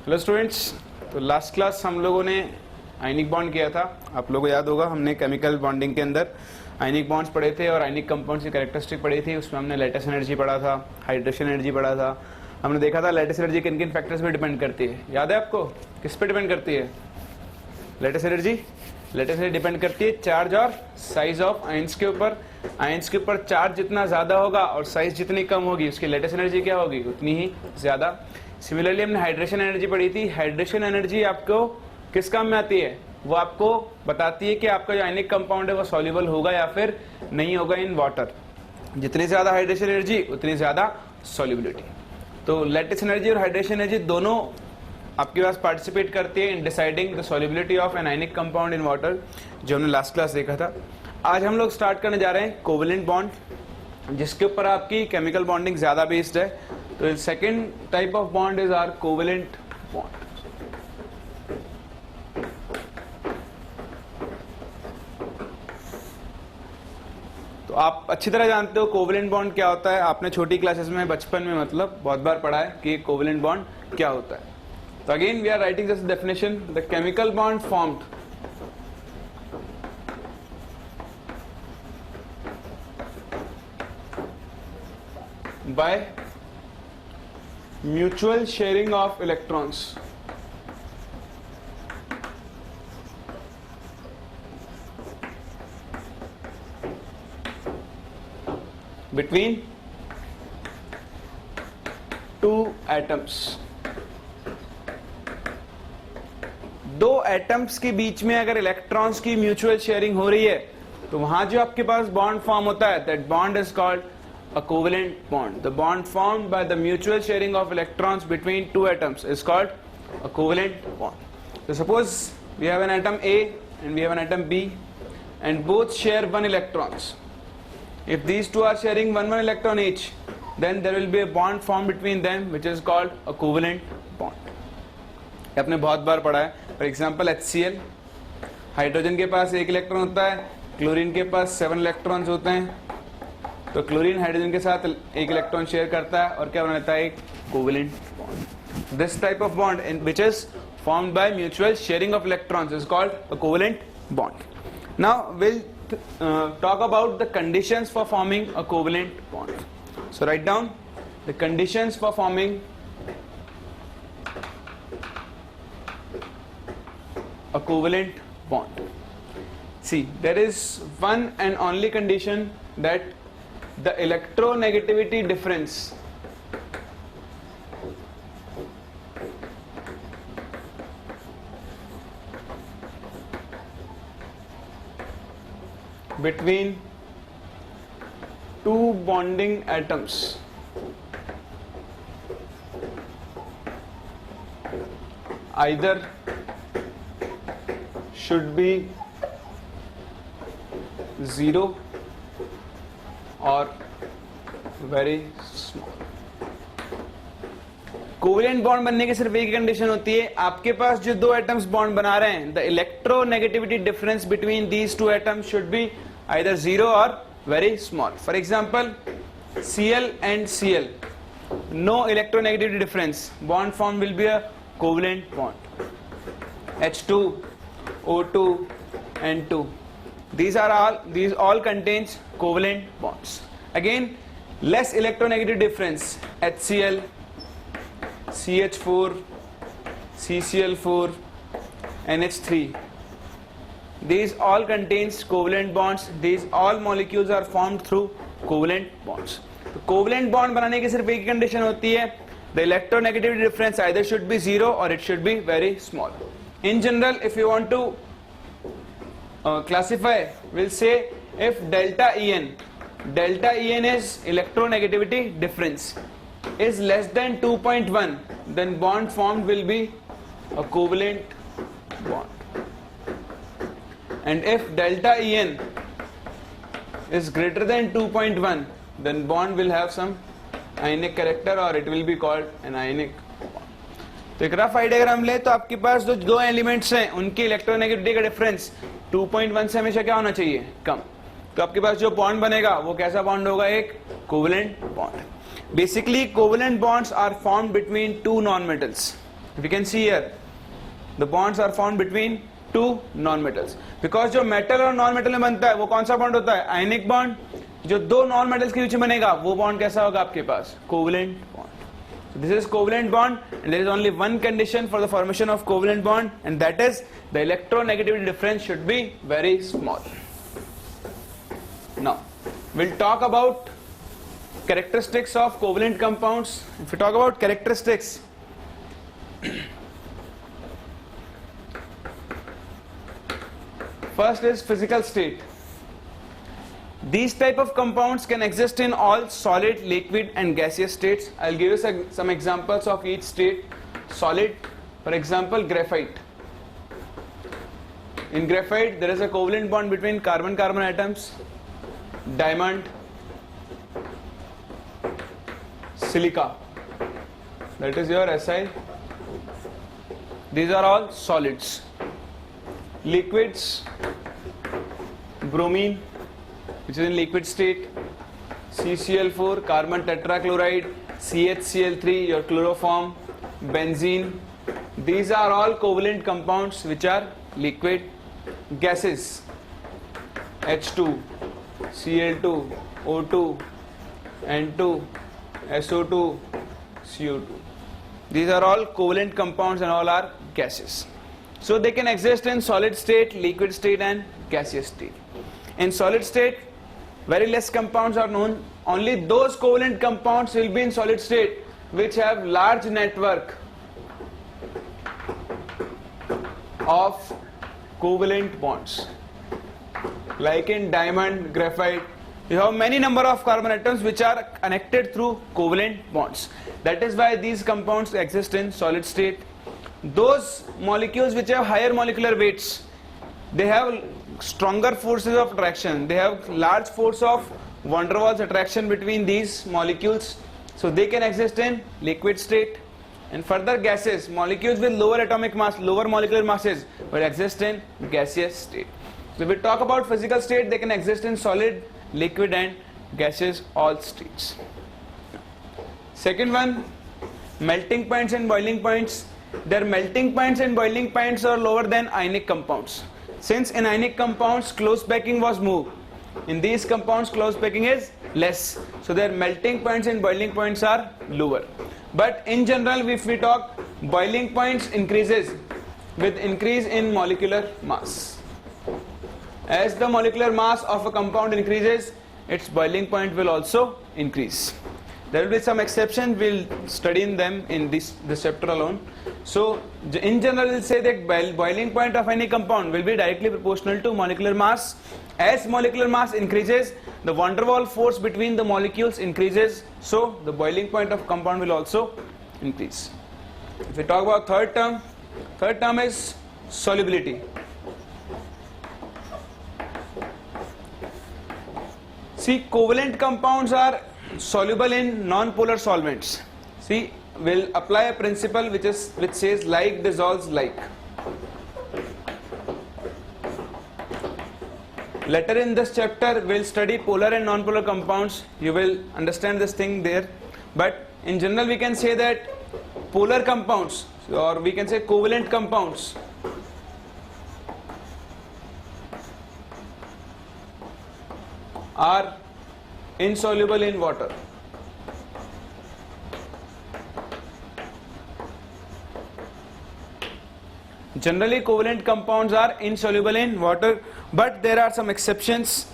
Hello students, तो last class हम लोगों ने आयनिक बॉन्ड किया था। आप लोगों को याद होगा, हमने केमिकल बॉन्डिंग के अंदर आयनिक बॉन्ड्स पढ़े थे और आयनिक कंपाउंड्स की कैरेक्टरिस्टिक पढ़ी थी। उसमें हमने लैटिस एनर्जी पढ़ा था, हाइड्रेशन एनर्जी पढ़ा था। हमने देखा था लैटिस एनर्जी किन किन फैक्टर्स पे डिपेंड करती है। याद है आपको, किस पे डिपेंड करती है lattice energy? Lattice energy depend करती है चार्ज और साइज ऑफ आयंस के ऊपर। आयंस के ऊपर चार्ज जितना ज्यादा होगा और साइज जितनी कम होगी, उसकी लैटिस एनर्जी क्या होगी? उतनी ही ज्यादा। सिमिलरली हमने हाइड्रेशन एनर्जी पढ़ी थी। हाइड्रेशन एनर्जी आपको किस काम में आती है? वो आपको बताती है कि आपका जो आयनिक कंपाउंड है वो सॉल्युबल होगा या फिर नहीं होगा इन वाटर। जितनी ज्यादा हाइड्रेशन एनर्जी उतनी ज्यादा सॉल्युबिलिटी। तो लैटिस एनर्जी और हाइड्रेशन एनर्जी दोनों आपके पास पार्टिसिपेट करती है in deciding the solubility of an ionic compound in water, जो हमने लास्ट क्लास देखा था। आज हम लोग स्टार्ट करने जा रहे हैं कोवेलेंट बॉन्ड, जिसके ऊपर आपकी केमिकल बॉन्डिंग ज्यादा बेस्ड है। तो second type of bond is are covalent bond. तो आप अच्छी तरह जानते हो कोवेलेंट बॉन्ड क्या होता है। आपने छोटी क्लासेस में बचपन में मतलब बहुत बार पढ़ा है कि कोवेलेंट बॉन्ड क्या होता है। तो again we are writing this definition, the chemical bond formed by mutual sharing of electrons between two atoms। दो एटम्स के बीच में अगर इलेक्ट्रॉन्स की म्यूचुअल शेयरिंग हो रही है तो वहां जो आपके पास बॉन्ड फॉर्म होता है, that bond is called a covalent bond। The bond formed by the mutual sharing of electrons between two atoms is called a covalent bond। So suppose we have an atom A and we have an atom B and both share one electrons। If these two are sharing one electron each, then there will be a bond formed between them which is called a covalent bond। आपने बहुत बार पढ़ा है। For example HCl, hydrogen के पास एक electron होता है, chlorine के पास 7 electrons होते हैं। तो क्लोरीन हाइड्रोजन के साथ एक इलेक्ट्रॉन शेयर करता है और क्या बनाता है? एक covalent bond. This type of bond in which is formed by mutual sharing of electrons is called a covalent bond. Now will talk about the conditions for forming a covalent bond. So write down the conditions for forming a covalent bond। See, there is one and only condition, that the electronegativity difference between two bonding atoms either should be 0 और very small. Covalent bond बनने की सिर्फ एक condition होती है, आपके पास जो दो एटम्स बॉन्ड बना रहे हैं, the electronegativity difference between these two atoms should be either 0 और very small. For example Cl and Cl, no electronegativity difference, bond form will be a covalent bond। H2, O2 and 2, these all contains covalent bonds। Again, less electronegative difference, HCl, CH4, CCl4, NH3, these all contains covalent bonds। These all molecules are formed through covalent bonds। तो covalent bond बनाने की सिर्फ एक condition होती है, the electronegativity difference either should be 0 or it should be very small। In general, if you want to classify, we'll say if delta En is electronegativity difference is less than 2.1, then bond formed will be a covalent bond। And if delta En is greater than 2.1, then bond will have some ionic character or it will be called an ionic bond। तो एक rough idea अगर हम ले तो आपके पास जो दो elements हैं उनकी इलेक्ट्रोनेगेटिविटी का डिफरेंस 2.1 से हमेशा क्या होना चाहिए? कम। तो आपके पास जो बॉन्ड बनेगा वो कैसा बॉन्ड होगा? एक covalent bond. Basically covalent bonds are formed between two non metals. We can see here the bonds are found between two non-metals. Because जो metal और non-metal में बनता है वो कौन सा bond होता है? Ionic bond. जो दो non-metals के बीच में बनेगा वो bond कैसा होगा आपके पास? Covalent bond. So this is covalent bond, and there is only one condition for the formation of covalent bond, and that is the electronegativity difference should be very small. Now we'll talk about characteristics of covalent compounds. If we talk about characteristics, first is physical state. These type of compounds can exist in all solid, liquid and gaseous states. I'll give you some examples of each state. Solid, for example, graphite. In graphite there is a covalent bond between carbon-carbon atoms, diamond, silica, that is your Si. These are all solids. Liquids, bromine, which is in liquid state, CCl4, carbon tetrachloride, CHCl3, your chloroform, benzene. These are all covalent compounds which are liquid. Gases, H2, Cl2, O2, N2, SO2, CO2. These are all covalent compounds and all are gases. So they can exist in solid state, liquid state and gaseous state. In solid state, very less compounds are known. Only those covalent compounds will be in solid state which have large network of covalent bonds. Like in diamond, graphite, you have many number of carbon atoms which are connected through covalent bonds. That is why these compounds exist in solid state. Those molecules which have higher molecular weights, they have stronger forces of attraction. They have large force of van der Waals attraction between these molecules. So they can exist in liquid state. And further gases, molecules with lower atomic mass, lower molecular masses will exist in gaseous state. So if we talk about physical state, they can exist in solid, liquid and gaseous all states. Second one, melting points and boiling points. Their melting points and boiling points are lower than ionic compounds. Since in ionic compounds close packing was more, in these compounds close packing is less. So their melting points and boiling points are lower. But in general, if we talk, boiling points increases with increase in molecular mass. As the molecular mass of a compound increases, its boiling point will also increase. There will be some exceptions, we'll study in them in this chapter alone. So in general, we'll say that boiling point of any compound will be directly proportional to molecular mass. As molecular mass increases, the van der Waals force between the molecules increases, so the boiling point of compound will also increase. If we talk about third term is solubility. See, covalent compounds are soluble in non-polar solvents. See, we'll apply a principle which says like dissolves like. Later in this chapter, we'll study polar and non-polar compounds. You will understand this thing there. But in general, we can say that polar compounds, or we can say covalent compounds, are insoluble in water. Generally, covalent compounds are insoluble in water, but there are some exceptions.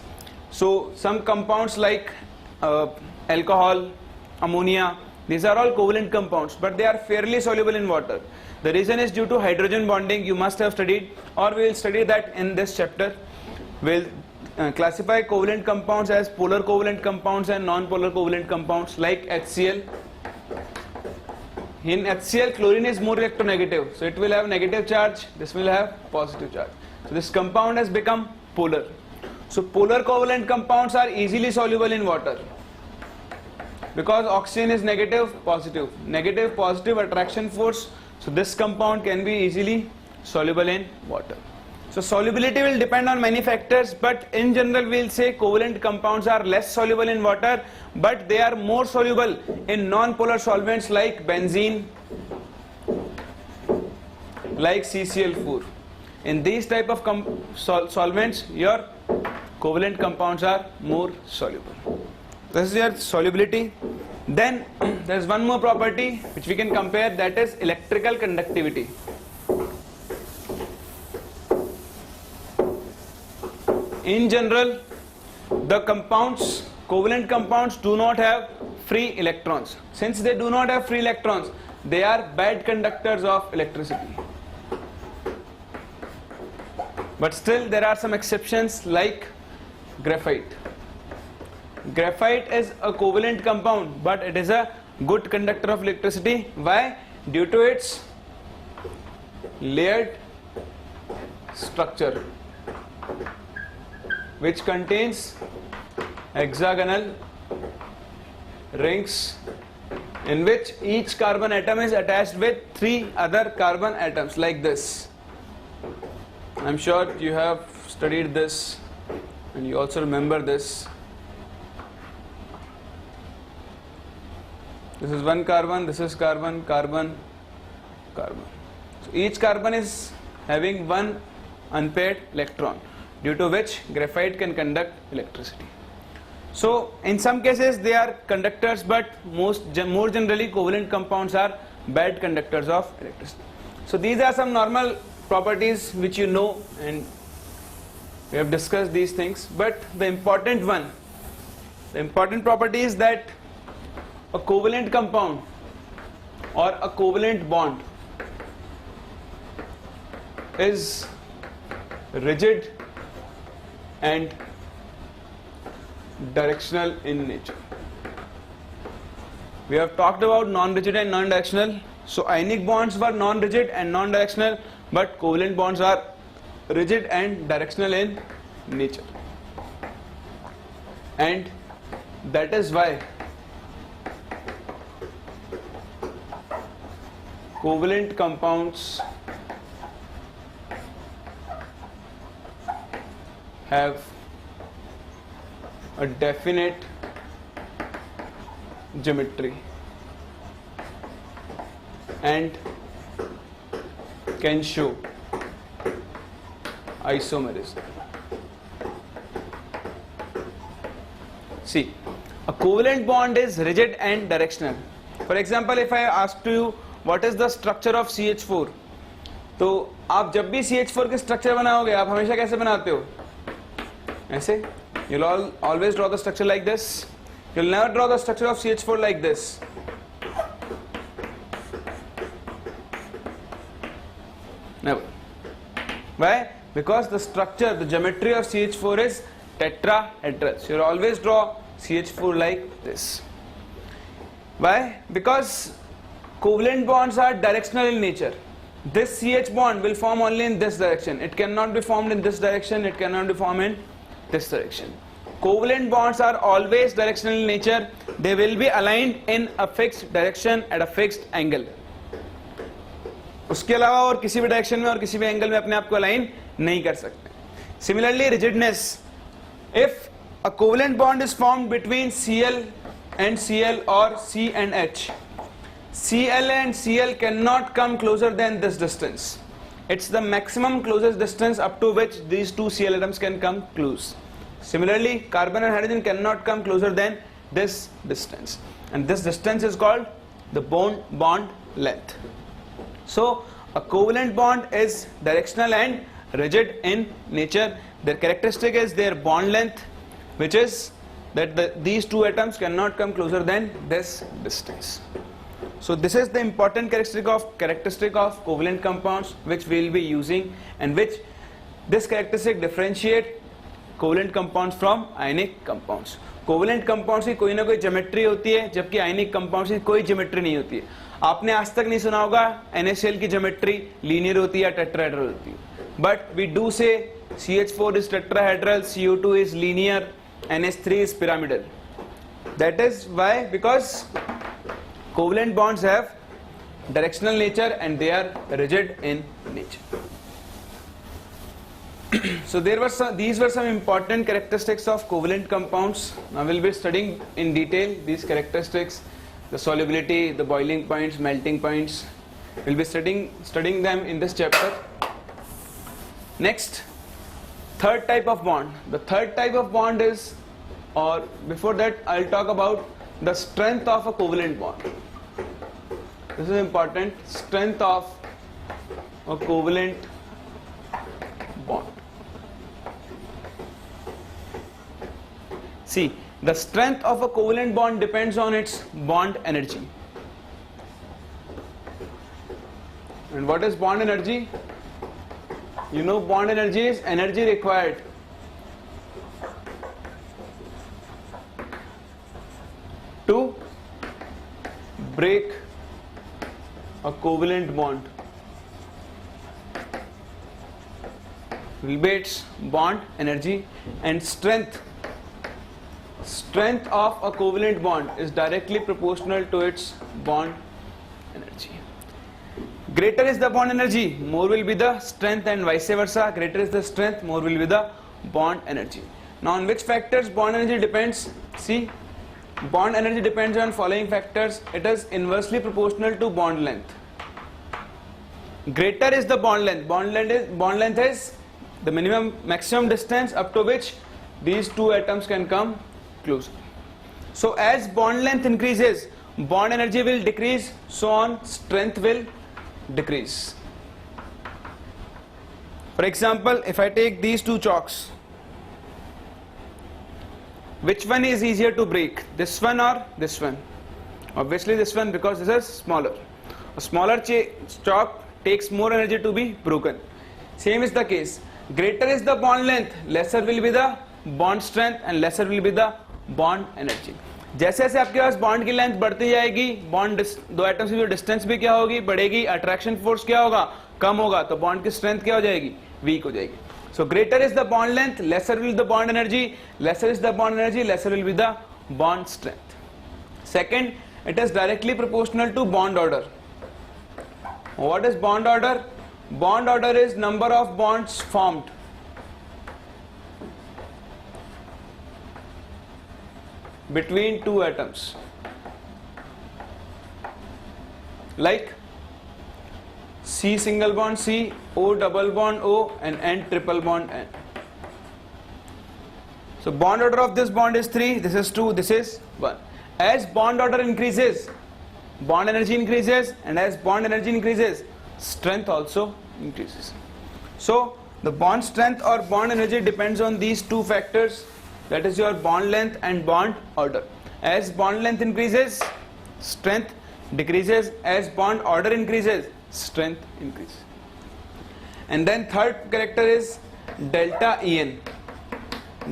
So some compounds like alcohol, ammonia, these are all covalent compounds, but they are fairly soluble in water. The reason is due to hydrogen bonding. You must have studied, or we will study that in this chapter. We'll classify covalent compounds as polar covalent compounds and non-polar covalent compounds like HCl. In HCl, chlorine is more electronegative, so it will have negative charge, this will have positive charge. So this compound has become polar. So polar covalent compounds are easily soluble in water because oxygen is negative, positive. Negative, positive attraction force, so this compound can be easily soluble in water. So solubility will depend on many factors, but in general we will say covalent compounds are less soluble in water, but they are more soluble in non-polar solvents like benzene, like CCl4. In these type of solvents, your covalent compounds are more soluble. This is your solubility. Then there is one more property which we can compare, that is electrical conductivity. In general, the compounds, covalent compounds, do not have free electrons. Since they do not have free electrons, they are bad conductors of electricity. But still there are some exceptions like graphite. Graphite is a covalent compound, but it is a good conductor of electricity. Why? Due to its layered structure, which contains hexagonal rings in which each carbon atom is attached with 3 other carbon atoms like this. I'm sure you have studied this and you also remember this. This is one carbon, this is carbon, carbon, carbon. So each carbon is having one unpaired electron, due to which graphite can conduct electricity. So in some cases they are conductors, but more generally covalent compounds are bad conductors of electricity. So these are some normal properties which you know, and we have discussed these things. But the important one, the important property is that a covalent compound or a covalent bond is rigid and directional in nature. We have talked about non-rigid and non-directional. So ionic bonds were non-rigid and non-directional, but covalent bonds are rigid and directional in nature. And that is why covalent compounds have a definite geometry and can show isomerism. See, a covalent bond is rigid and directional. For example, if I ask you what is the structure of CH4, तो आप जब भी CH4 के structure बनाओगे आप हमेशा कैसे बनाते हो? ऐसे? You'll always draw the structure like this. You'll never draw the structure of CH4 like this. Never. Why? Because the structure, the geometry of CH4 is tetrahedral. So you'll always draw CH4 like this. Why? Because covalent bonds are directional in nature. This CH bond will form only in this direction. It cannot be formed in this direction. It cannot be formed in this direction. Covalent bonds are always directional in nature. They will be aligned in a fixed direction at a fixed angle. उसके अलावा और किसी भी direction में और किसी भी angle में अपने आप को अलाइन नहीं कर सकते. Similarly, rigidness. If a covalent bond is formed between Cl and Cl or C and H, Cl and Cl cannot come closer than this distance. It's the maximum closest distance up to which these two Cl atoms can come close. Similarly, carbon and hydrogen cannot come closer than this distance, and this distance is called the bond length. So a covalent bond is directional and rigid in nature. Their characteristic is their bond length, which is that these two atoms cannot come closer than this distance. So this is the important characteristic of covalent compounds which we will be using, and which this characteristic differentiate covalent compounds from ionic compounds. Covalent compounds की कोई ना कोई geometry होती है, जबकि ionic compounds की कोई geometry नहीं होती है. आपने आज तक नहीं सुना होगा NaCl की ज्योमेट्री लीनियर होती है या टेट्राहेड्रल होती है, बट वी डू से CH4 is tetrahedral, CO2 is linear, NH3 is pyramidal. That is why, because covalent bonds have directional nature and they are rigid in nature. So these were some important characteristics of covalent compounds. Now we'll be studying in detail these characteristics, the solubility, the boiling points, melting points, We'll be studying them in this chapter. Next, third type of bond. The third type of bond is, or before that I'll talk about the strength of a covalent bond. This is important, strength of a covalent bond. See, the strength of a covalent bond depends on its bond energy. And what is bond energy? You know, bond energy is energy required to break a covalent bond. Will be its bond energy, and strength of a covalent bond is directly proportional to its bond energy. Greater is the bond energy, more will be the strength, and vice versa. Greater is the strength, more will be the bond energy. Now, on which factors bond energy depends? See, bond energy depends on following factors. It is inversely proportional to bond length. Greater is the bond length. Bond length is the maximum distance up to which these two atoms can come closer. So as bond length increases, bond energy will decrease, so on strength will decrease. For example, if I take these two chalks, which one is easier to break, this one or this one? Obviously this one, because this is smaller. A smaller chalk takes more energy to be broken. Same is the case. Greater is the bond length, lesser will be the bond strength and lesser will be the bond energy. जैसे जैसे आपके पास bond की length बढ़ती जाएगी, bond दो atoms की जो distance भी क्या होगी, बढ़ेगी, अट्रैक्शन फोर्स क्या होगा, कम होगा, तो बॉन्ड की स्ट्रेंथ क्या हो जाएगी, वीक हो जाएगी. So greater is the bond length, lesser will be the bond energy, lesser is the bond energy, lesser will be the bond strength. Second, it is directly proportional to bond order. What is bond order? Bond order is number of bonds formed. Between two atoms. Like C single bond C, O double bond O, and N triple bond N. So bond order of this bond is 3, this is 2, this is 1. As bond order increases, bond energy increases, and as bond energy increases, strength also increases. So the bond strength or bond energy depends on these two factors, that is your bond length and bond order. As bond length increases, strength decreases. As bond order increases, strength increases. And then third character is delta En.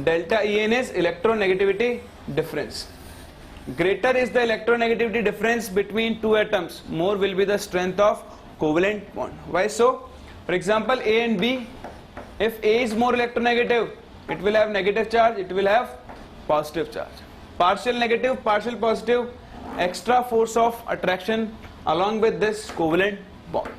Delta En is electronegativity difference. Greater is the electronegativity difference between two atoms, more will be the strength of covalent bond. Why so? For example, A and B, if A is more electronegative, it will have negative charge, it will have positive charge. Partial negative, partial positive, extra force of attraction along with this covalent bond.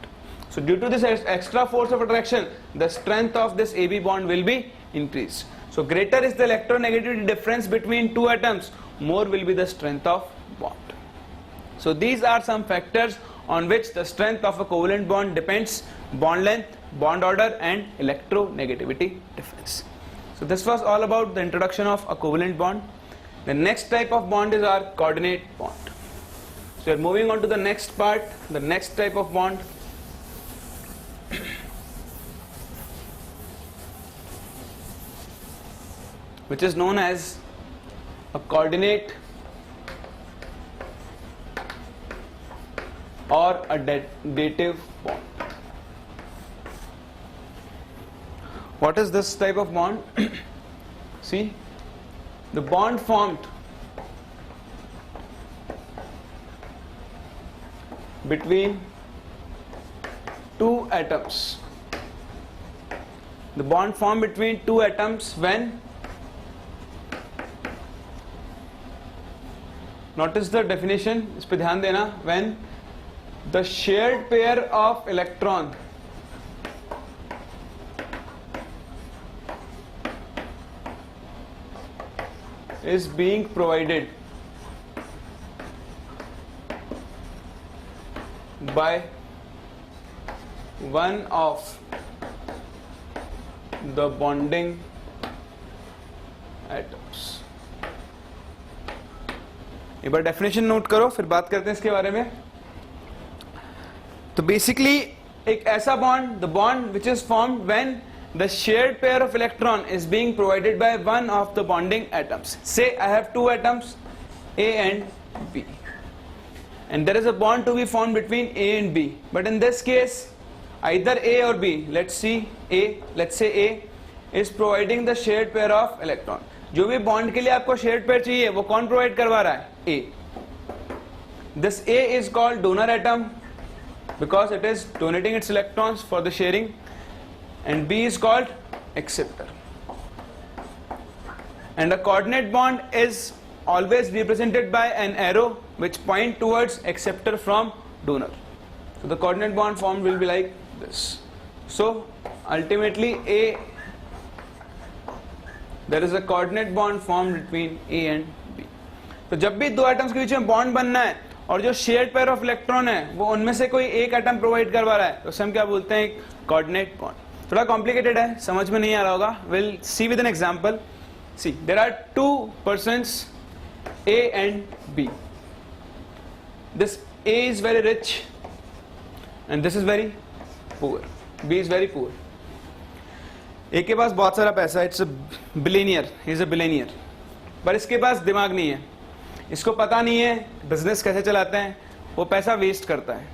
So due to this extra force of attraction, the strength of this AB bond will be increased. So greater is the electronegativity difference between two atoms, more will be the strength of bond. So these are some factors on which the strength of a covalent bond depends: bond length, bond order, and electronegativity difference. So this was all about the introduction of a covalent bond. The next type of bond is our coordinate bond. So we are moving on to the next part, the next type of bond. Which is known as a coordinate or a dative bond. What is this type of bond? See, the bond formed between two atoms. The bond formed between two atoms when, notice the definition, इस पे ध्यान देना, when the shared pair of electron is being provided by one of the bonding atoms. एक बार definition note करो, फिर बात करते हैं इसके बारे में. तो बेसिकली एक ऐसा bond, the bond which is formed when the shared pair of electron is being provided by one of the bonding atoms. Say I have two atoms A and B, and there is a bond to be formed between A and B, but in this case either A or B, let's say A is providing the shared pair of electron. जो भी bond के लिए आपको shared pair चाहिए वो कौन provide करवा रहा है? A. This A is called donor atom because it is donating its electrons for the sharing, and B is called acceptor. And a coordinate bond is always represented by an arrow which point towards acceptor from donor. So the coordinate bond formed will be like this. So ultimately there is a coordinate bond formed between A and B. तो जब भी दो atoms के बीच में bond बनना है और जो शेयर्ड पेयर ऑफ इलेक्ट्रॉन है वो उनमें से कोई एक एटम प्रोवाइड करवा रहा है, तो उसे हम क्या बोलते हैं? Coordinate bond. थोड़ा कॉम्प्लिकेटेड है, समझ में नहीं आ रहा होगा. Will see with an example. See there are two persons A and B. This A is very rich and this is very poor. B is very poor. A के पास बहुत सारा पैसा है, it's a billionaire, he is a billionaire, पर इसके पास दिमाग नहीं है, इसको पता नहीं है बिजनेस कैसे चलाते हैं, वो पैसा वेस्ट करता है.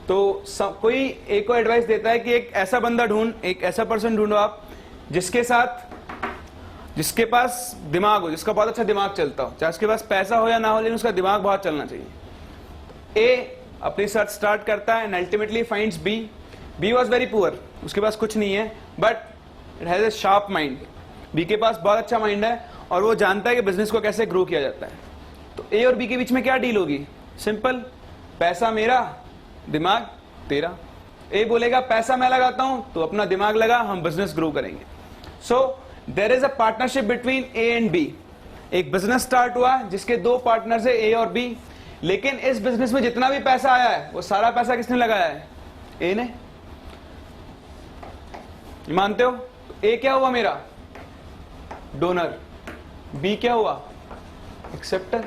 तो कोई एक को एडवाइस देता है कि एक ऐसा बंदा ढूंढ, एक ऐसा पर्सन ढूंढो आप जिसके पास दिमाग हो, जिसका बहुत अच्छा दिमाग चलता हो, चाहे उसके पास पैसा हो या ना हो, लेकिन उसका दिमाग बहुत चलना चाहिए. ए अपनी सर्च स्टार्ट करता है and ultimately finds B. B was very poor, उसके पास कुछ नहीं है, but it has a sharp mind. B के पास बहुत अच्छा माइंड है और वो जानता है कि बिजनेस को कैसे ग्रो किया जाता है. तो ए और बी के बीच में क्या डील होगी? सिंपल, पैसा मेरा, दिमाग तेरा. ए बोलेगा पैसा मैं लगाता हूं, तो अपना दिमाग लगा, हम बिजनेस ग्रो करेंगे. So there is a partnership between A and B. एक बिजनेस स्टार्ट हुआ जिसके दो पार्टनर्स है, ए और बी, लेकिन इस बिजनेस में जितना भी पैसा आया है वो सारा पैसा किसने लगाया है? ए ने. मानते हो? ए क्या हुआ मेरा? डोनर. बी क्या हुआ? एक्सेप्टर,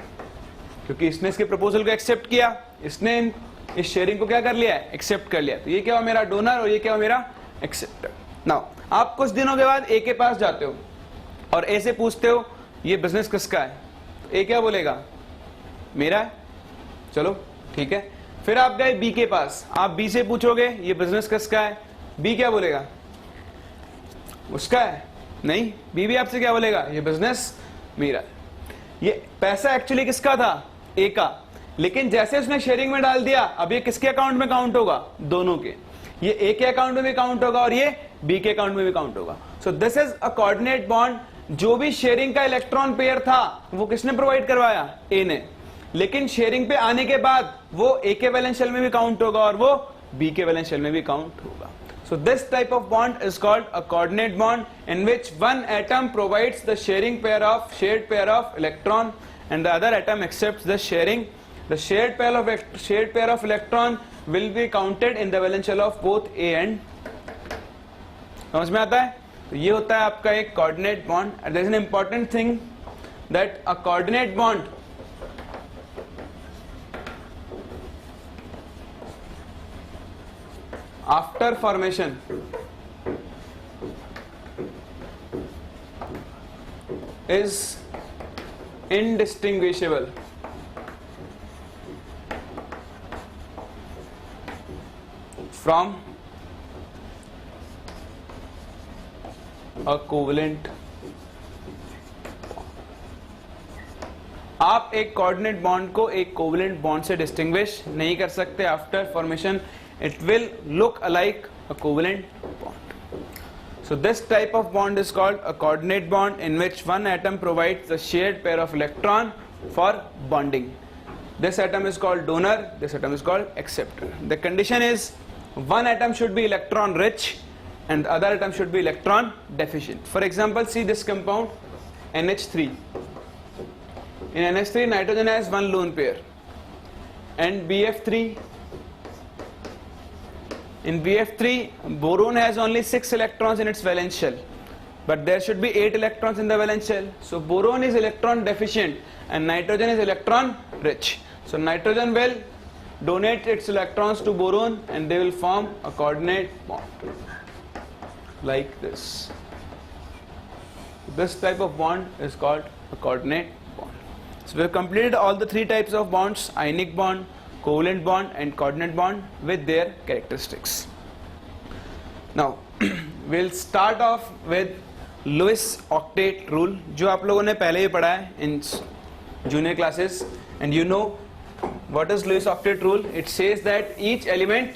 क्योंकि इसने इसके प्रपोजल को एक्सेप्ट किया, इसने इस शेयरिंग को क्या कर लिया है? एक्सेप्ट कर लिया. तो ये क्या हुआ मेरा? डोनर, और ये क्या हुआ मेरा? एक्सेप्टर. नाउ आप कुछ दिनों के बाद ए के पास जाते हो और ए से पूछते हो ये बिजनेस किसका है? तो ए क्या बोलेगा? मेरा है. चलो ठीक है. फिर आप गए बी के पास, आप बी से पूछोगे ये बिजनेस किसका है? बी क्या बोलेगा? उसका है. नहीं, बी भी आपसे क्या बोलेगा? ये बिजनेस मेरा है. ये पैसा एक्चुअली किसका था? ए का, लेकिन जैसे उसने शेयरिंग में डाल दिया, अब ये किसके अकाउंट में काउंट होगा? दोनों के. ये ए के अकाउंट में भी काउंट होगा और ये बी के अकाउंट में भी काउंट होगा. So this is a coordinate bond. जो भी शेयरिंग का इलेक्ट्रॉन पेयर था वो किसने प्रोवाइड करवाया? ए ने. लेकिन शेयरिंग पे आने के बाद वो ए के वैलेंस शेल में भी काउंट होगा और वो बी के वैलेंस शेल में भी काउंट होगा. So this type of bond is called a coordinate bond in which one atom provides the shared pair of electron and the other atom accepts the sharing. The shared pair of electron will be counted in the valence shell of both A and. समझ में आता है? तो ये होता है आपका एक coordinate bond. And there is an important thing that a coordinate bond after formation is indistinguishable from a covalent. आप एक कोऑर्डिनेट बॉन्ड को एक कोवलेंट बॉन्ड से डिस्टिंग्विश नहीं कर सकते after formation. It will look alike a covalent bond. So this type of bond is called a coordinate bond in which one atom provides the shared pair of electron for bonding. This atom is called donor, this atom is called acceptor. The condition is one atom should be electron rich and the other atom should be electron deficient. For example, see this compound NH3. In NH3 nitrogen has one lone pair and BF3 In BF3, boron has only 6 electrons in its valence shell, but there should be 8 electrons in the valence shell. So boron is electron deficient and nitrogen is electron rich. So nitrogen will donate its electrons to boron and they will form a coordinate bond like this. This type of bond is called a coordinate bond. So we have completed all the 3 types of bonds: ionic bond, covalent bond and coordinate bond with their characteristics. Now we'll start off with Lewis octet rule, जो आप लोगों ने पहले ही पढ़ा है in junior classes, and you know what is Lewis octet rule. It says that each element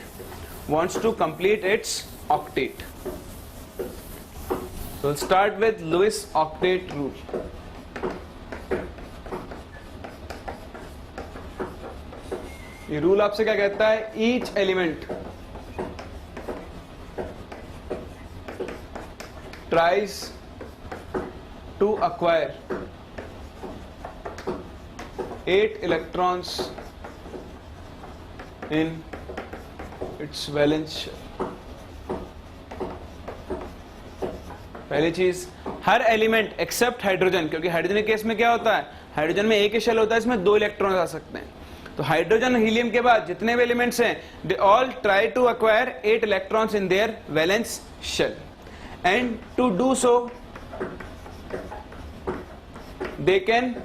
wants to complete its octet. So we'll start with Lewis octet rule. ये rule आपसे क्या कहता है? Each element tries to acquire 8 electrons in its valence shell. पहली चीज, हर element accept hydrogen, क्योंकि hydrogen के case में क्या होता है, हाइड्रोजन में एक ही शेल होता है, इसमें 2 इलेक्ट्रॉन आ सकते हैं. तो हाइड्रोजन हीलियम के बाद जितने भी एलिमेंट्स हैं, they all try to acquire 8 electrons in their valence shell, and to do so they can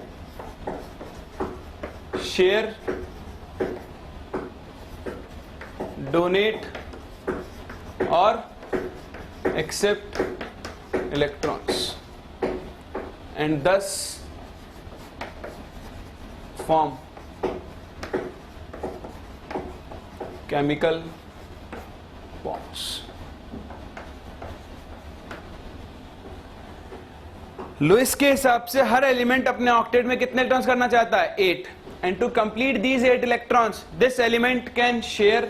share, donate or accept electrons and thus form chemical bonds. Lewis के हिसाब से हर एलिमेंट अपने octet में कितने इलेक्ट्रॉन्स करना चाहता है? 8. And to complete these 8 electrons, this element can share,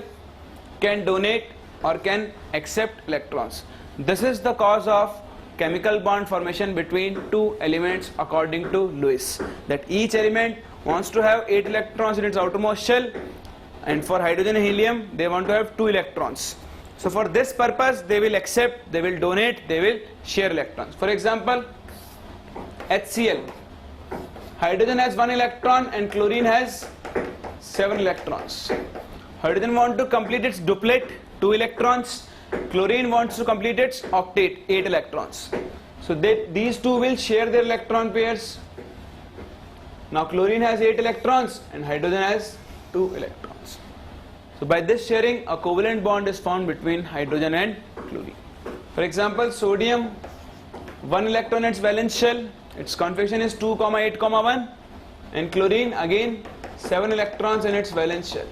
can donate or can accept electrons. This is the cause of chemical bond formation between 2 elements according to Lewis, that each element wants to have 8 electrons in its outermost shell, and for hydrogen and helium they want to have 2 electrons. So for this purpose they will accept, they will donate, they will share electrons. For example, HCl, hydrogen has 1 electron and chlorine has 7 electrons. Hydrogen wants to complete its duplet, 2 electrons. Chlorine wants to complete its octet, 8 electrons. So these two will share their electron pairs. Now chlorine has 8 electrons and hydrogen has 2 electrons. So by this sharing, a covalent bond is formed between hydrogen and chlorine. For example, sodium, 1 electron in its valence shell, its configuration is 2, 8, 1, and chlorine again 7 electrons in its valence shell.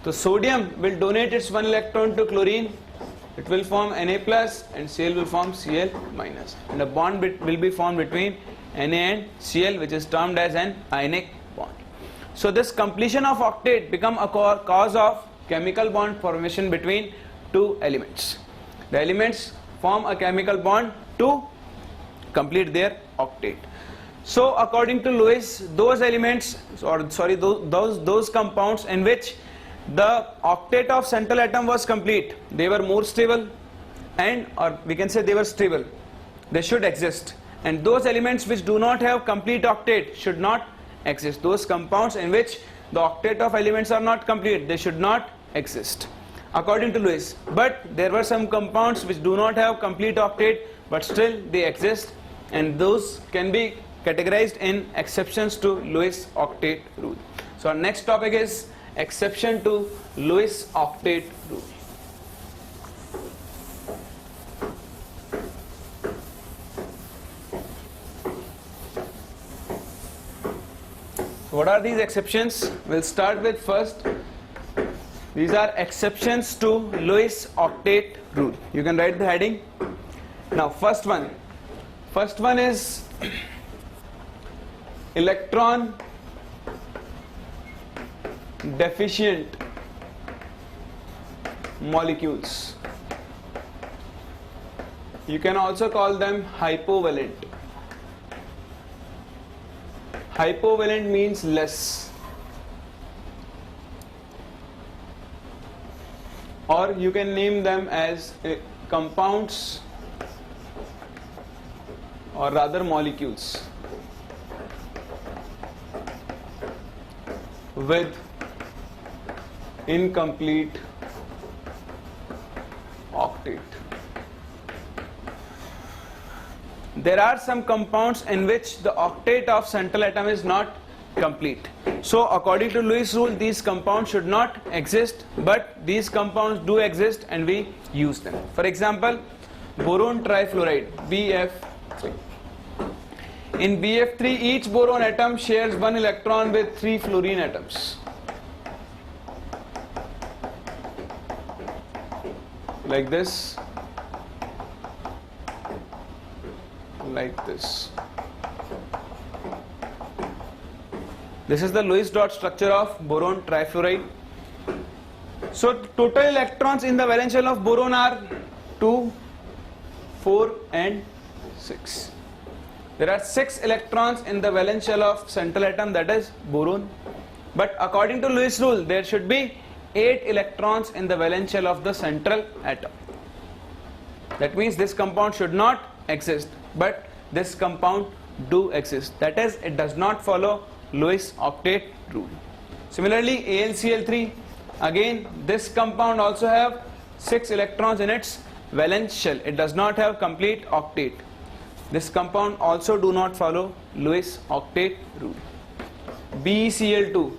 So sodium will donate its 1 electron to chlorine, it will form Na plus and Cl will form Cl minus, and a bond will be formed between Na and Cl, which is termed as an ionic bond. So this completion of octet become a cause of chemical bond formation between 2 elements. The elements form a chemical bond to complete their octet. So according to Lewis, those elements, or sorry, those compounds in which the octet of central atom was complete, they were more stable, and or we can say they were stable, they should exist. And those elements which do not have complete octet should not exist. Those compounds in which the octet of elements are not complete, they should not exist according to Lewis. But there were some compounds which do not have complete octet but still they exist, and those can be categorized in exceptions to Lewis octet rule. So our next topic is exception to Lewis octet rule. What are these exceptions? We'll start with first. These are exceptions to Lewis octet rule. You can write the heading. Now first one is electron deficient molecules. You can also call them hypovalent. Hypovalent means less. or you can name them as compounds or rather molecules with incomplete octet. There are some compounds in which the octet of central atom is not complete. So according to Lewis rule, these compounds should not exist, but these compounds do exist and we use them. For example, boron trifluoride, BF3. In BF3, each boron atom shares one electron with 3 fluorine atoms. Like this, like this. This is the Lewis dot structure of boron trifluoride. So total electrons in the valence shell of boron are 2, 4 and 6. There are 6 electrons in the valence shell of central atom, that is boron. But according to Lewis rule, there should be 8 electrons in the valence shell of the central atom. That means this compound should not exist, but this compound do exist. That is, it does not follow Lewis octet rule. Similarly, AlCl3, again this compound also have 6 electrons in its valence shell. It does not have complete octet. This compound also do not follow Lewis octet rule. BeCl2,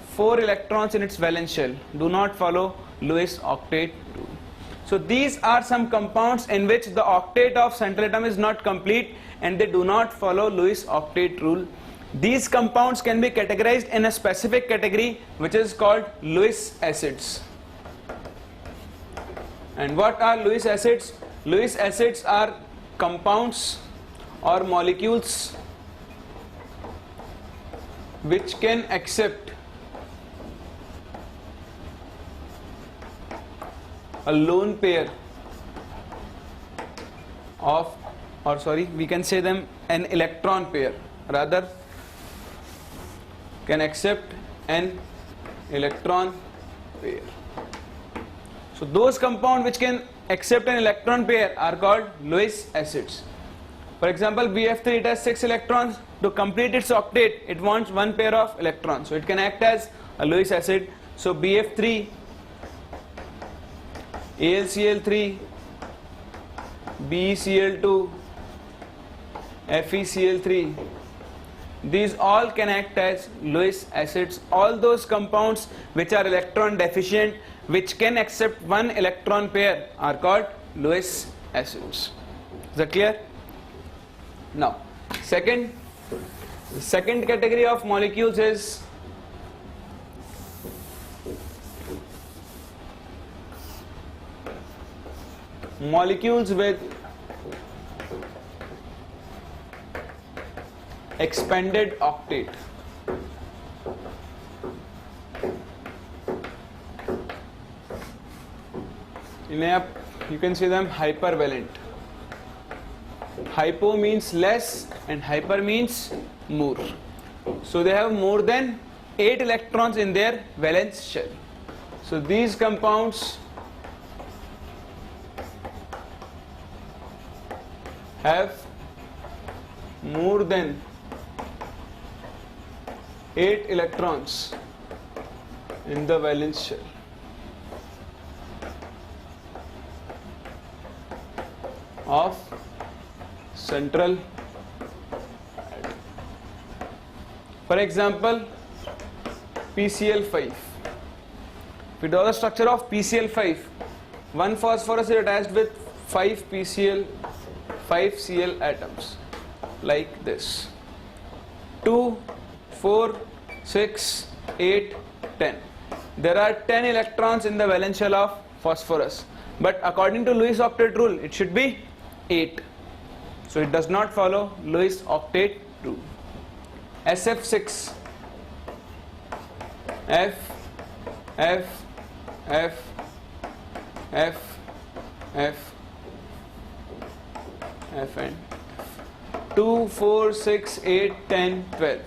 4 electrons in its valence shell, do not follow Lewis octet rule. So these are some compounds in which the octet of central atom is not complete and they do not follow Lewis octet rule. These compounds can be categorized in a specific category which is called Lewis acids. And what are Lewis acids? Lewis acids are compounds or molecules which can accept a lone pair of, or sorry, we can say them an electron pair, rather can accept an electron pair. So those compounds which can accept an electron pair are called Lewis acids. For example, BF3, it has 6 electrons. To complete its octet, it wants one pair of electrons, so it can act as a Lewis acid. So BF3, AlCl3, BeCl2, FeCl3, these all can act as Lewis acids. All those compounds which are electron deficient, which can accept one electron pair, are called Lewis acids. Is that clear? Now, second category of molecules is molecules with expanded octet. You can see them hypervalent. Hypo means less and hyper means more. So they have more than 8 electrons in their valence shell. So these compounds have more than 8 electrons in the valence shell. Of central atom. For example, PCl5. If we draw the structure of PCl5, one phosphorus is attached with 5 Cl atoms, like this. 2, 4, 6, 8, 10. There are 10 electrons in the valence shell of phosphorus, but according to Lewis octet rule, it should be 8. So it does not follow Lewis octet rule. SF6, F, F, F, F, F, F and 2, 4, 6, 8, 10, 12.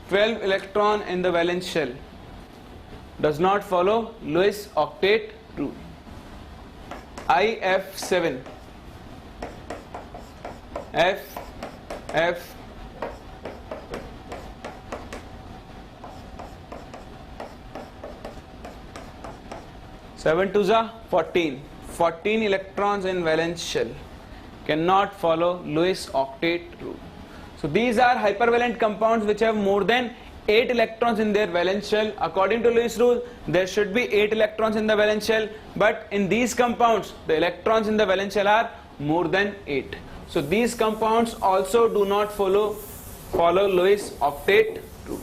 12 electron in the valence shell does not follow Lewis octet rule. IF7, F 7 2s are 14. 14 electrons in valence shell cannot follow Lewis octet rule. So these are hypervalent compounds which have more than 8 electrons in their valence shell. According to Lewis rule, there should be 8 electrons in the valence shell, but in these compounds, the electrons in the valence shell are more than 8. So these compounds also do not follow Lewis octet rule.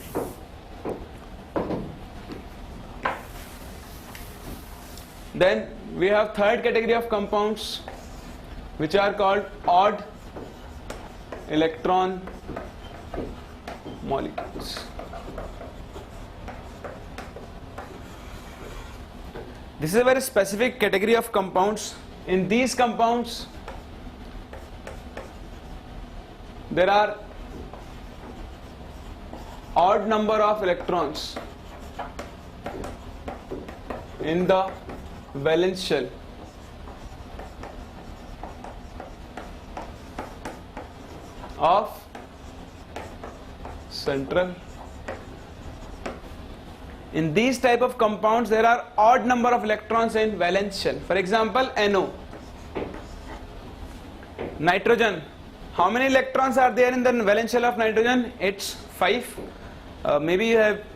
Then we have third category of compounds which are called odd electron molecules. This is a very specific category of compounds. In these compounds, there are odd number of electrons in the valence shell of central. In these type of compounds, there are odd number of electrons in valence shell. For example, NO, nitrogen. How many electrons are there in the valence shell of nitrogen? It's 5. Maybe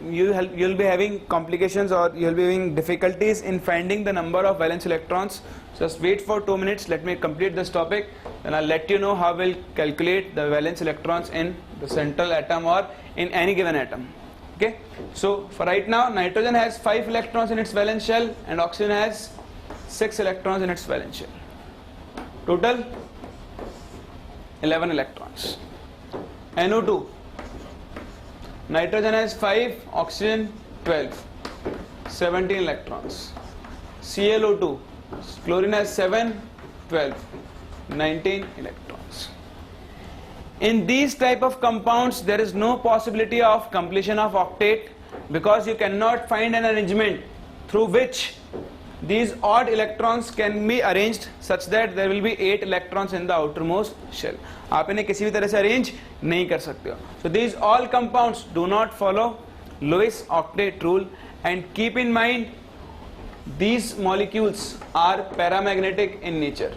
you'll be having complications, or you'll be having difficulties in finding the number of valence electrons. Just wait for 2 minutes. Let me complete this topic, then I'll let you know how we'll calculate the valence electrons in the central atom or in any given atom. Okay. So for right now, nitrogen has 5 electrons in its valence shell, and oxygen has 6 electrons in its valence shell. Total 11 electrons. NO2. Nitrogen has 5, oxygen 12, 17 electrons. ClO2, chlorine has 7, 12, 19 electrons. In these type of compounds, there is no possibility of completion of octet, because you cannot find an arrangement through which these odd electrons can be arranged such that there will be 8 electrons in the outermost shell. आप इन्हें किसी भी तरह से arrange नहीं कर सकते हो. So these all compounds do not follow Lewis octet rule, and keep in mind these molecules are paramagnetic in nature.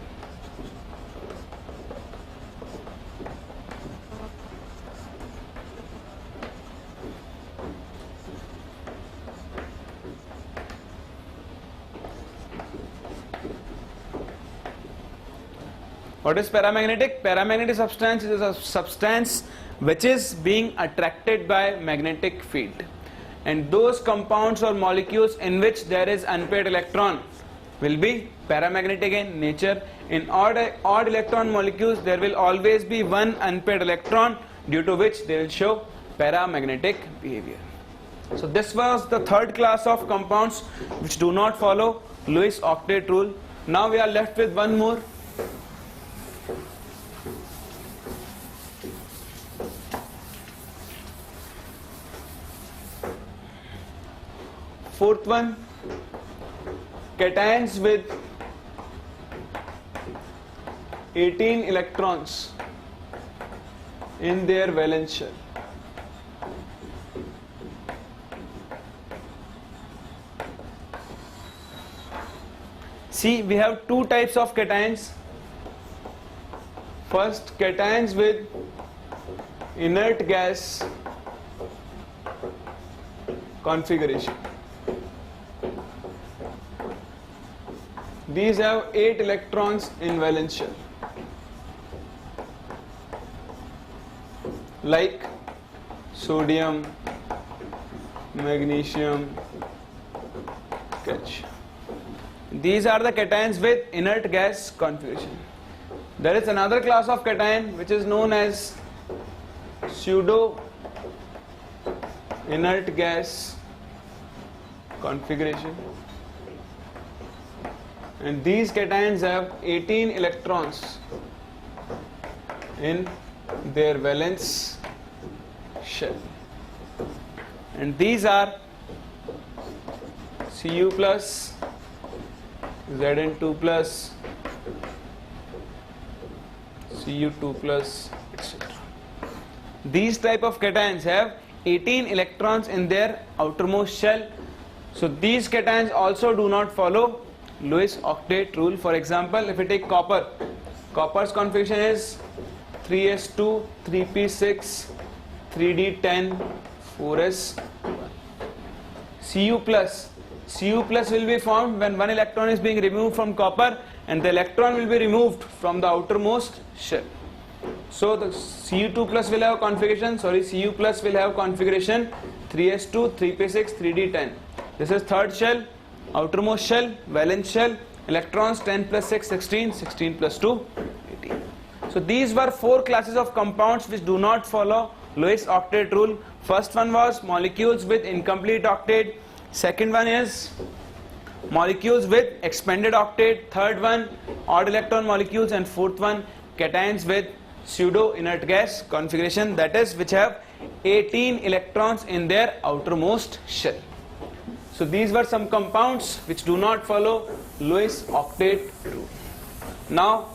What is paramagnetic? Paramagnetic substance is a substance which is being attracted by magnetic field, and those compounds or molecules in which there is unpaired electron will be paramagnetic in nature. In odd electron molecules, there will always be one unpaired electron, due to which they will show paramagnetic behavior. So this was the third class of compounds which do not follow Lewis octet rule. Now we are left with one more. Fourth one, cations with 18 electrons in their valence shell. See, we have two types of cations. First, cations with inert gas configuration. These have 8 electrons in valence shell, like sodium, magnesium, calcium. These are the cations with inert gas configuration. There is another class of cation which is known as pseudo inert gas configuration, and these cations have 18 electrons in their valence shell, and these are Cu plus Zn2 plus, Cu2 plus, etc. These type of cations have 18 electrons in their outermost shell. So these cations also do not follow Lewis octet rule. For example, if we take copper, copper's configuration is 3s2, 3p6, 3d10, 4s1. Cu plus will be formed when one electron is being removed from copper and the electron will be removed from the outermost shell. So the Cu2 plus will have configuration, Cu plus will have configuration 3s2, 3p6, 3d10. This is third shell, outermost shell, valence shell, electrons 10 plus 6, 16, 16 plus 2, 18. So these were four classes of compounds which do not follow Lewis octet rule. First one was molecules with incomplete octet. Second one is molecules with expanded octet. Third one, odd electron molecules. And fourth one, cations with pseudo inert gas configuration, that is, which have 18 electrons in their outermost shell. So these were some compounds which do not follow Lewis octet rule. Now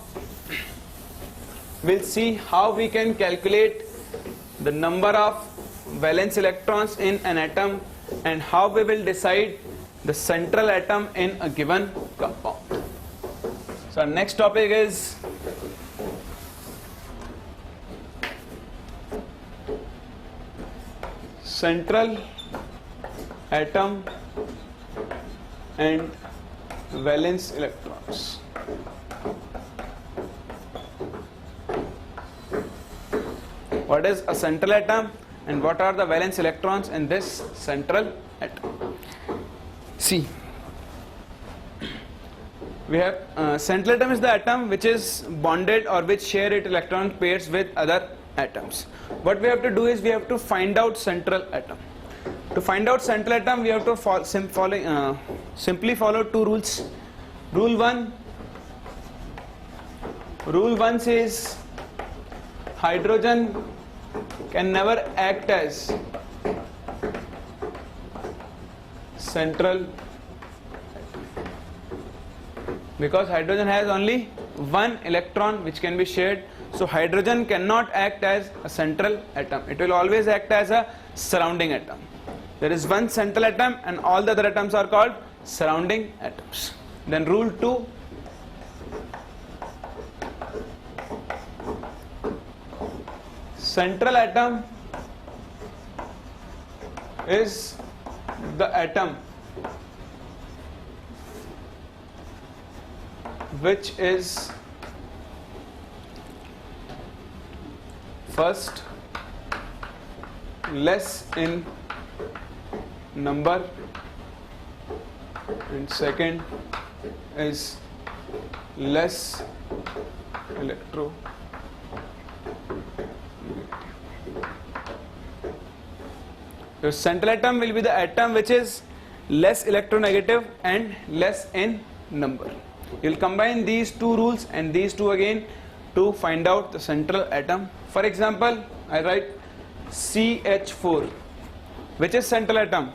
we'll see how we can calculate the number of valence electrons in an atom and how we will decide the central atom in a given compound. So our next topic is central atom and valence electrons. What is a central atom and what are the valence electrons in this central atom? See, we have central atom is the atom which is bonded or which share its electron pairs with other atoms. What we have to do is we have to find out central atom. To find out central atom, we have to simply follow two rules. Rule 1 says hydrogen can never act as central atom because hydrogen has only one electron which can be shared. So hydrogen cannot act as a central atom. It will always act as a surrounding atom. There is one central atom and all the other atoms are called surrounding atoms. Then rule 2, central atom is the atom which is first less in number and second is less electro. Your central atom will be the atom which is less electronegative and less in number. You will combine these two rules and these two again to find out the central atom. For example, I write CH4, which is central atom.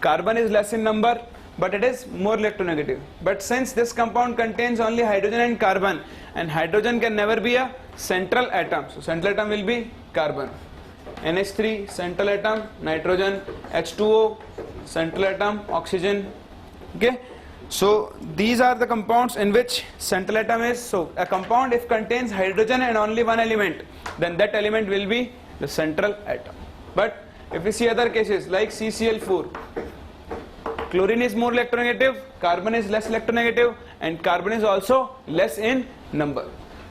Carbon is less in number, but it is more electronegative. But since this compound contains only hydrogen and carbon, and hydrogen can never be a central atom, so central atom will be carbon. NH3 central atom, nitrogen, H2O central atom, oxygen. Okay, so these are the compounds in which central atom is. So a compound if contains hydrogen and only one element, then that element will be the central atom. But if we see other cases like CCl4, chlorine is more electronegative, carbon is less electronegative, and carbon is also less in number.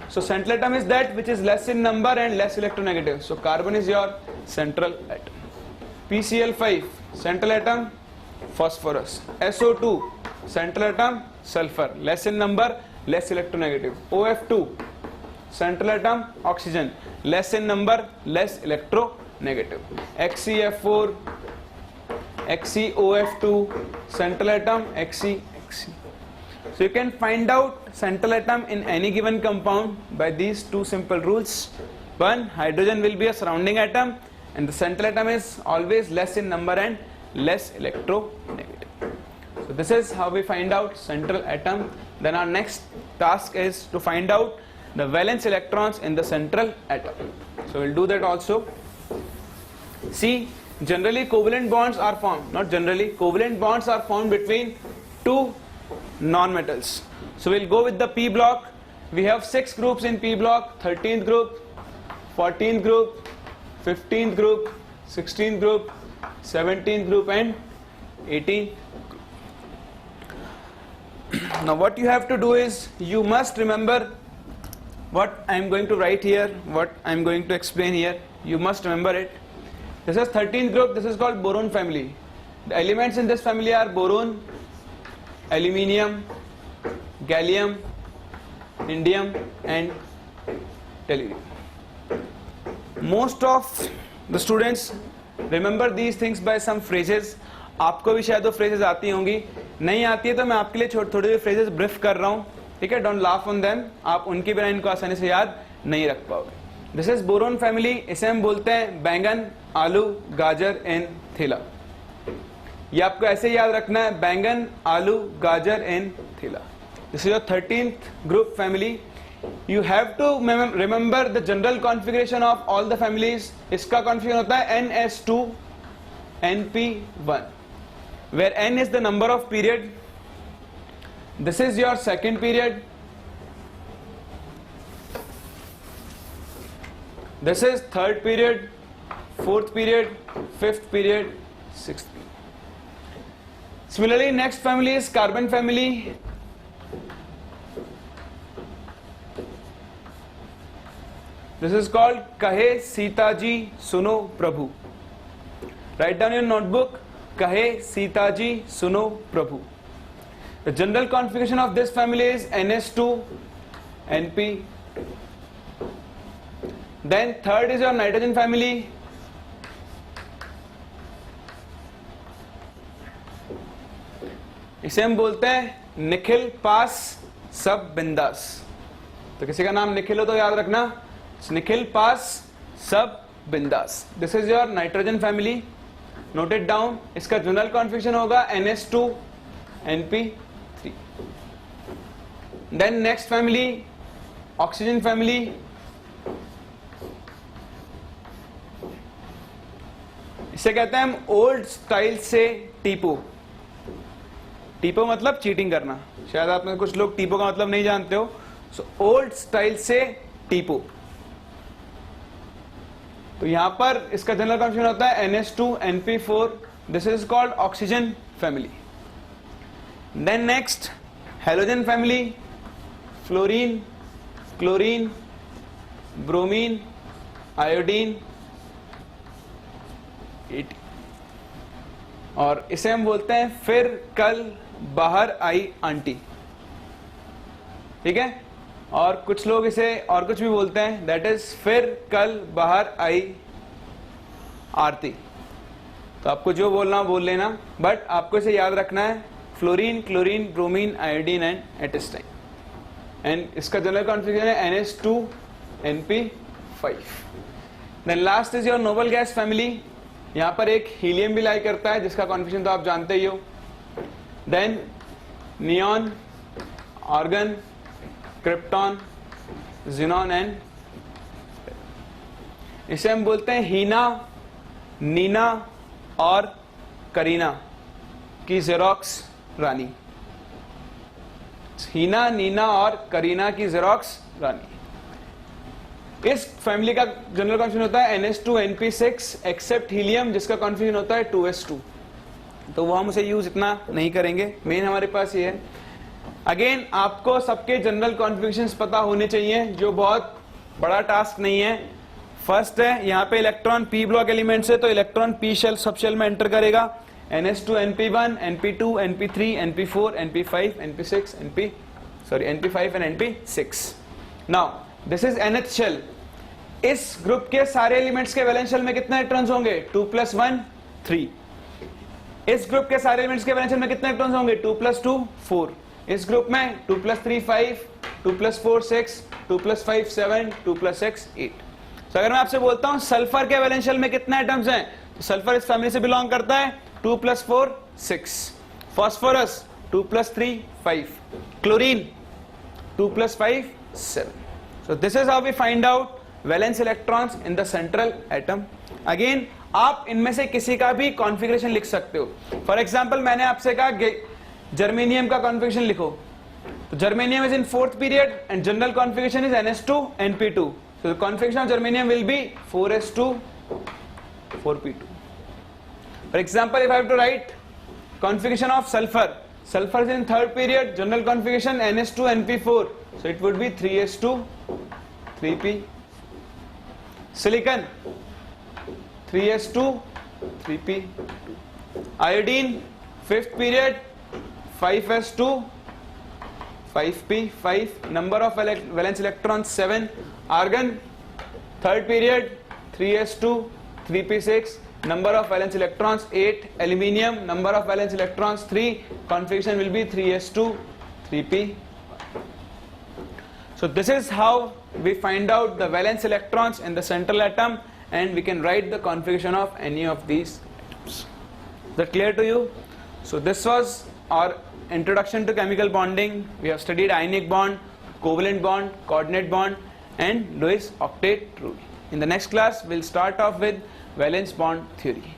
So central atom is that which is less in number and less electronegative. So carbon is your central atom. PCl5, central atom, phosphorus. SO2, central atom, sulfur, less in number, less electronegative. OF2, central atom, oxygen, less in number, less electronegative. XeF4, XeOF2, central atom, Xe. So you can find out central atom in any given compound by these two simple rules. One, hydrogen will be a surrounding atom and the central atom is always less in number and less electronegative. So So this is how we find out central atom. Then our next task is to find out the valence electrons in the central atom. So we'll do that also. See, generally covalent bonds are formed, not generally, covalent bonds are formed between two non-metals. So we'll go with the P block. We have 6 groups in P block: 13th group, 14th group, 15th group, 16th group, 17th group and 18th group. Now what you have to do is, you must remember what I am going to write here, what I am going to explain here. You must remember it. This is 13th group. This is called boron family. The elements in this family are boron, aluminium, gallium, indium and tellurium. Most of the students remember these things by some phrases. आपको भी शायद वो phrases आती होंगी, नहीं आती है तो मैं आपके लिए थोड़ी phrases brief कर रहा हूँ, ठीक है? Don't laugh on them. आप उनके बिना इनको आसानी से याद नहीं रख पाओगे. This is boron family. इसे हम बोलते हैं बैंगन, आलू, गाजर एंड थीला. ये आपको ऐसे याद रखना है, बैंगन, आलू, गाजर and थीला. This is your 13th group family. You have to remember the general configuration of all the families. इसका configuration होता है NS2 NP1, where N is the number of period. This is your second period. This is third period, fourth period, fifth period, sixth period. Similarly, next family is carbon family. This is called Kahe Sita Ji Suno Prabhu. Write down your notebook. Kahe Sita Ji Suno Prabhu. The general configuration of this family is NS2 NP. Then third is your nitrogen family. इसे हम बोलते हैं निखिल पास सब बिंदास. तो किसी का नाम निखिल हो तो याद रखना, निखिल पास सब बिंदास. This is your nitrogen family. Note it down. इसका जनरल कॉन्फिगरेशन होगा NS2 NP3. Then next family oxygen family. इसे कहते हैं हम ओल्ड स्टाइल से टीपो. टीपो मतलब चीटिंग करना. शायद आप में कुछ लोग टीपो का मतलब नहीं जानते हो. सो ओल्ड स्टाइल से टीपो. तो यहां पर इसका जनरल कॉन्फिगरेशन होता है NS2 NP4. This is called oxygen family. Then next halogen family. Fluorine, chlorine, bromine, iodine, और इसे हम बोलते हैं फिर कल बाहर आई आंटी. ठीक है? और कुछ लोग इसे और कुछ भी बोलते हैं, दैट इज फिर कल बाहर आई आरती. तो आपको जो बोलना बोल लेना, बट आपको इसे याद रखना है fluorine, chlorine, bromine, iodine and astatine. And इसका जनरल कॉन्फिगरेशन है NS2 NP5. Then last is your noble gas family. यहां पर एक हीलियम भी लाई करता है जिसका कॉन्फिगरेशन तो आप जानते ही हो. Then neon, argon, krypton, xenon and इसे हम बोलते हैं हीना, नीना और करीना की जेरोक्स रानी. हीना, नीना और करीना की जेरोक्स रानी. इस फैमिली का जनरल कॉन्फिगरेशन होता है NS2 NP6 एक्सेप्ट हीलियम जिसका कॉन्फिगरेशन होता है 2s2. तो वो हम उसे यूज इतना नहीं करेंगे. मेन हमारे पास ये है. अगेन आपको सबके जनरल कॉन्फिगरेशंस पता होने चाहिए, जो बहुत बड़ा टास्क नहीं है. फर्स्ट है यहाँ पे इलेक्ट्रॉन P ब्लॉक एलिमेंट से, तो electron P shell subshell में एंटर करेगा. NS2 NP1 NP2 NP3 NP4 NP5 NP6 NP5 and NP6. Now this is nth shell. इस ग्रुप के सारे एलिमेंट्स के वैलेंस शेल में कितने इलेक्ट्रॉन्स होंगे? 2 + 1 3. इस ग्रुप के सारे एलिमेंट्स के वैलेंस शेल में कितने इलेक्ट्रॉन्स होंगे? 2 + 2 4. इस ग्रुप में 2 + 3 5, 2 + 4 6, 2 + 5 7, 2 + 6 8. तो अगर मैं आपसे बोलता हूं सल्फर के वैलेंस शेल में कितने एटम्स हैं, तो सल्फर इस फैमिली से बिलोंग करता है. 2 + 4 6. phosphorus 2 plus 3 5, chlorine 2 plus 5 7. So this is how we find out valence electrons in the central atom. Again आप इनमें से किसी का भी कॉन्फ़िगरेशन लिख सकते हो. फॉर एग्जाम्पल मैंने आपसे कहा जर्मेनियम का कॉन्फ़िगरेशन लिखो, तो germanium is in fourth period and general configuration is NS2 NP2. So the configuration of germanium will be 4s2 4p2. For example, if I have to write configuration of sulfur, sulfur is in third period, general configuration NS2 NP4, so it would be 3s2 3p. Silicon 3s2 3p. Iodine fifth period 5s2 5p 5. Number of valence electrons 7. Argon third period 3s2 3p6. Number of valence electrons 8. Aluminium number of valence electrons 3. Configuration will be 3s2 3p. So this is how we find out the valence electrons in the central atom, and we can write the configuration of any of these atoms. Is that clear to you? So this was our introduction to chemical bonding. We have studied ionic bond, covalent bond, coordinate bond, and Lewis octet rule. In the next class, we'll start off with valence bond theory.